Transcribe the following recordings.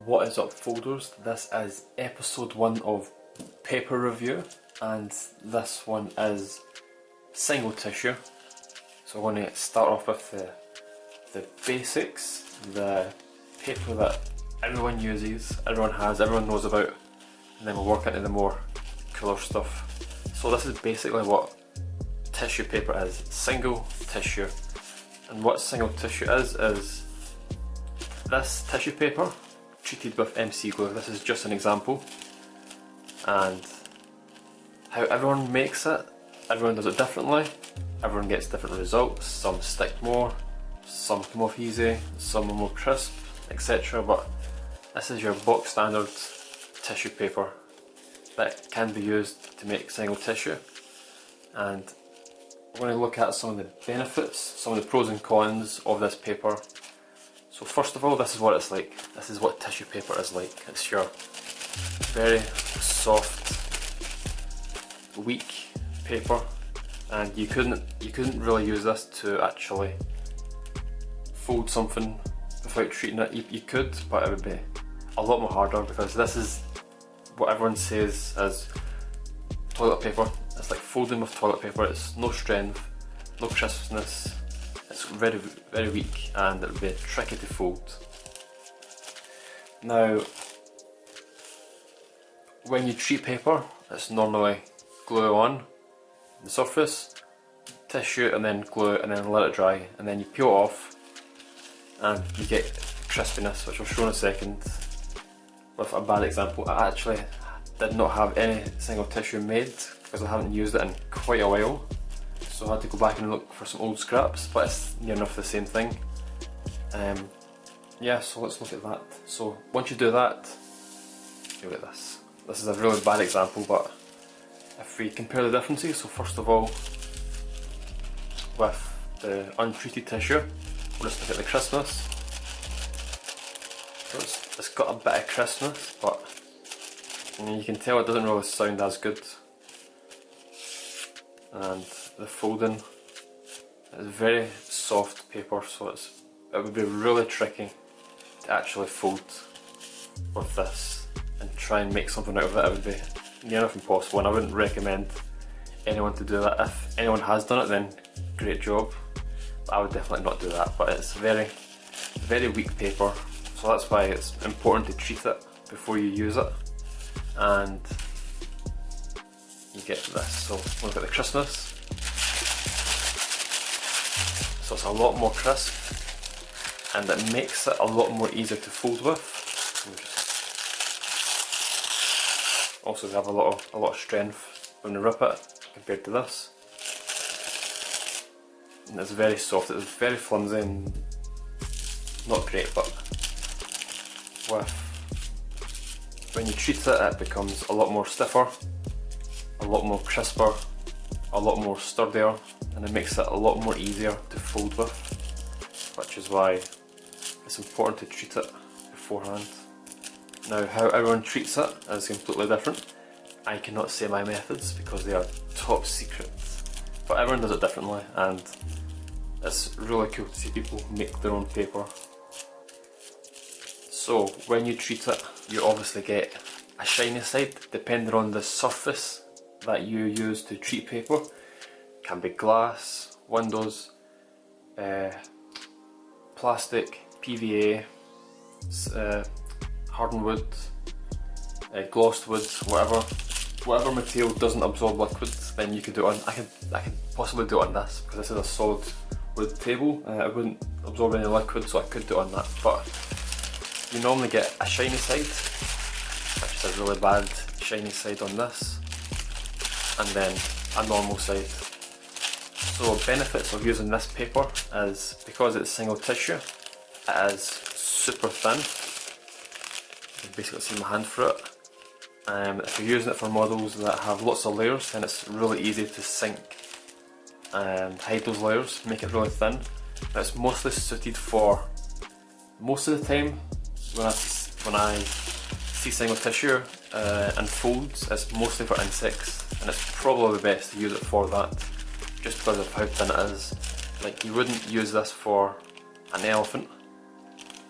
What is up, folders? This is episode 1 of paper review, and this one is single tissue. So we're going to start off with the basics, the paper that everyone uses, everyone has, everyone knows about, and then we'll work into the more cooler stuff. So this is basically what tissue paper is, single tissue. And what single tissue is this tissue paper treated with MC glue. This is just an example, and how everyone makes it, everyone does it differently, everyone gets different results. Some stick more, some come off easy, some are more crisp, etc. But this is your box standard tissue paper that can be used to make single tissue, and we're going to look at some of the benefits, some of the pros and cons of this paper. So first of all, this is what it's like. This is what tissue paper is like. It's your very soft, weak paper, and you couldn't really use this to actually fold something without treating it. You could, but it would be a lot more harder, because this is what everyone says is toilet paper. It's like folding with toilet paper. It's no strength, no crispness. It's very, very weak, and it would be tricky to fold. Now, when you treat paper, it's normally glue on the surface, tissue, and then glue, and then let it dry, and then you peel it off, and you get crispiness, which I'll show in a second with a bad example. I actually did not have any single tissue made because I haven't used it in quite a while. So I had to go back and look for some old scraps, but it's near enough the same thing. Yeah, so let's look at that. So once you do that, you'll get this. This is a really bad example, but if we compare the differences, so first of all, with the untreated tissue, we'll just look at the crispness. So it's got a bit of crispness, but you can tell it doesn't really sound as good. And the folding is very soft paper, so it would be really tricky to actually fold with this and try and make something out of it. It would be near enough impossible, and I wouldn't recommend anyone to do that. If anyone has done it, then great job, but I would definitely not do that. But it's very, very weak paper, so that's why it's important to treat it before you use it. And you get this. So look at the crispness. So it's a lot more crisp, and it makes it a lot more easier to fold with. Also, we have a lot of strength when we rip it compared to this. And it's very soft. It's very flimsy and not great, but when you treat it, it becomes a lot more stiffer, a lot more crisper, a lot more sturdier, and it makes it a lot more easier to fold with, which is why it's important to treat it beforehand. Now, how everyone treats it is completely different. I cannot say my methods because they are top secret, but everyone does it differently, and it's really cool to see people make their own paper. So when you treat it, you obviously get a shiny side depending on the surface that you use to treat paper. It can be glass, windows, plastic, PVA, hardened wood, glossed wood, whatever material doesn't absorb liquid, then you could do it on. I could possibly do it on this because this is a solid wood table. It wouldn't absorb any liquid, so I could do it on that. But you normally get a shiny side, which is a really bad shiny side on this, and then a normal side. So benefits of using this paper is, because it's single tissue, it is super thin. You can basically see my hand through it. If you're using it for models that have lots of layers, then it's really easy to sink and hide those layers, make it really thin. Now, it's mostly suited for, most of the time when I see single tissue and folds, it's mostly for insects, and it's probably the best to use it for that, just because of how thin it is. Like, you wouldn't use this for an elephant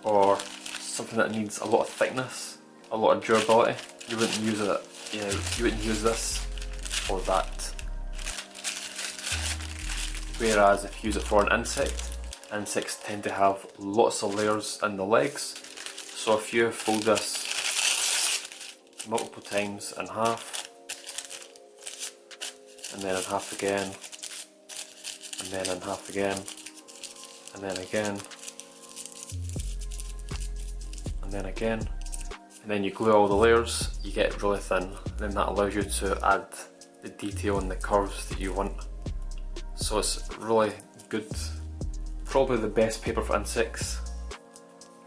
or something that needs a lot of thickness, a lot of durability, you wouldn't use it. You wouldn't use this for that. Whereas if you use it for an insect, insects tend to have lots of layers in the legs. So if you fold this multiple times in half, and then in half again, and then in half again, and then again, and then again, and then you glue all the layers, you get really thin, and then that allows you to add the detail and the curves that you want. So it's really good, probably the best paper for insects.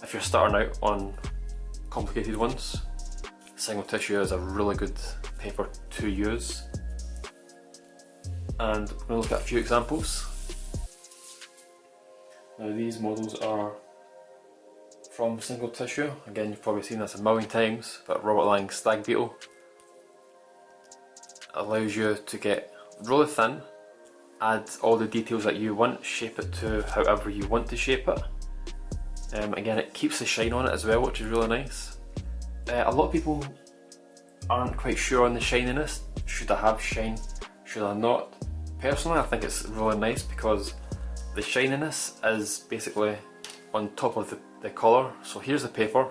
If you're starting out on complicated ones, single tissue is a really good paper to use. And we're going to look at a few examples. Now these models are from single tissue. Again, you've probably seen this a million times, but Robert Lang's stag beetle allows you to get really thin, add all the details that you want, shape it to however you want to shape it. Again, it keeps the shine on it as well, which is really nice. A lot of people aren't quite sure on the shininess. Should I have shine? Should I not? Personally, I think it's really nice because the shininess is basically on top of the colour. So here's the paper,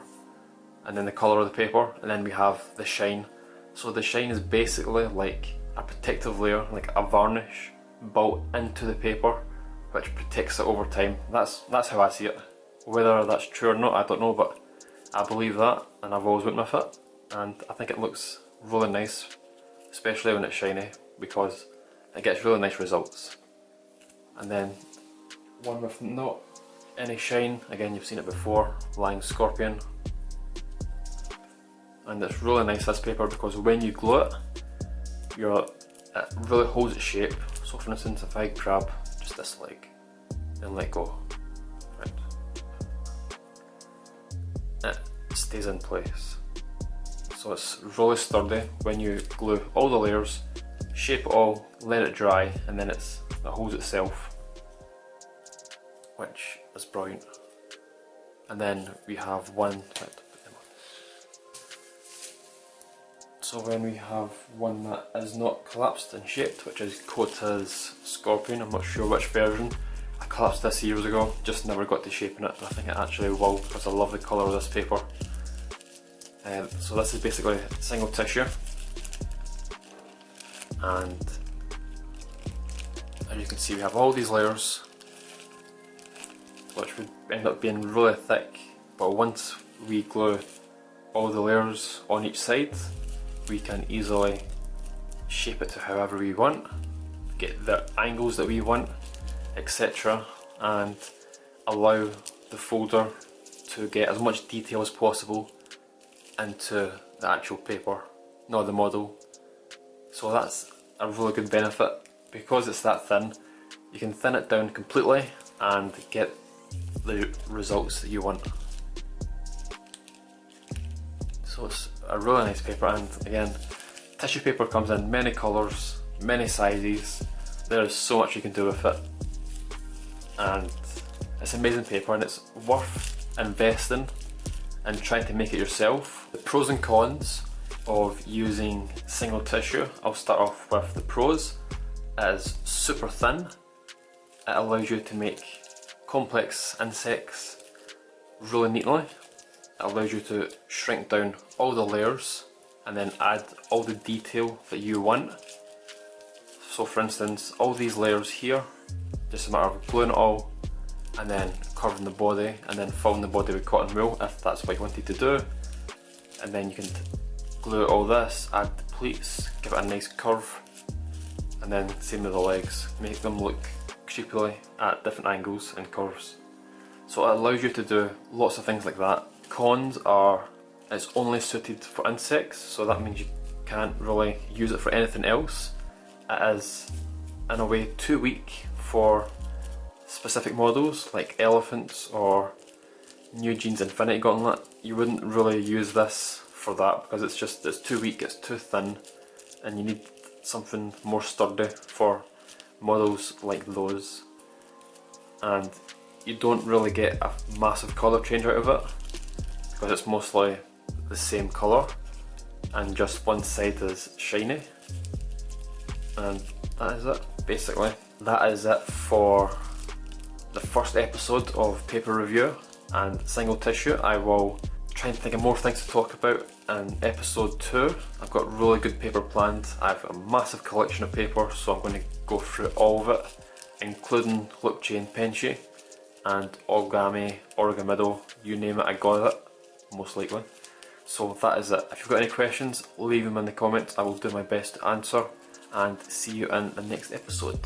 and then the colour of the paper, and then we have the shine. So the shine is basically like a protective layer, like a varnish built into the paper, which protects it over time. That's how I see it. Whether that's true or not, I don't know, but I believe that, and I've always went with it, and I think it looks really nice, especially when it's shiny, because it gets really nice results. And then one with not any shine, again you've seen it before, Lang Scorpion. And it's really nice, this paper, because when you glue it, it really holds its shape. So for instance, if I grab just this leg and let go, right, it stays in place. So it's really sturdy when you glue all the layers, shape it all, let it dry, and then it holds itself, which is brilliant. And then we have one, so when we have one that is not collapsed and shaped, which is Kota's Scorpion, I'm not sure which version. I collapsed this years ago, just never got to shaping it, but I think it actually will because I love the colour of this paper. So this is basically single tissue, and as you can see we have all these layers, which would end up being really thick, but once we glue all the layers on each side, we can easily shape it to however we want, get the angles that we want, etc., and allow the folder to get as much detail as possible into the actual paper, not the model. So that's a really good benefit. Because it's that thin, you can thin it down completely and get the results that you want. So it's a really nice paper, and again, tissue paper comes in many colours, many sizes. There's so much you can do with it, and it's amazing paper, and it's worth investing and trying to make it yourself. The pros and cons of using single tissue, I'll start off with the pros. It is super thin, it allows you to make complex insects really neatly. It allows you to shrink down all the layers and then add all the detail that you want. So for instance, all these layers here, just a matter of gluing it all and then curving the body and then filling the body with cotton wool if that's what you wanted to do. And then you can glue all this, add the pleats, give it a nice curve, and then same with the legs, make them look creepily at different angles and curves. So it allows you to do lots of things like that. Cons are it's only suited for insects, so that means you can't really use it for anything else. It is in a way too weak for specific models like elephants or New Jeans Infinity Gauntlet. You wouldn't really use this for that because it's too weak, it's too thin, and you need something more sturdy for models like those. And you don't really get a massive colour change out of it. because it's mostly the same colour and just one side is shiny. And that is it, basically. That is it for the first episode of paper review and single tissue. I will try and think of more things to talk about in episode 2. I've got really good paper planned. I have a massive collection of paper, so I'm going to go through all of it, including loop chain penshi and origami, origamido, you name it, I got it, most likely. So that is it. If you've got any questions, leave them in the comments. I will do my best to answer, and see you in the next episode.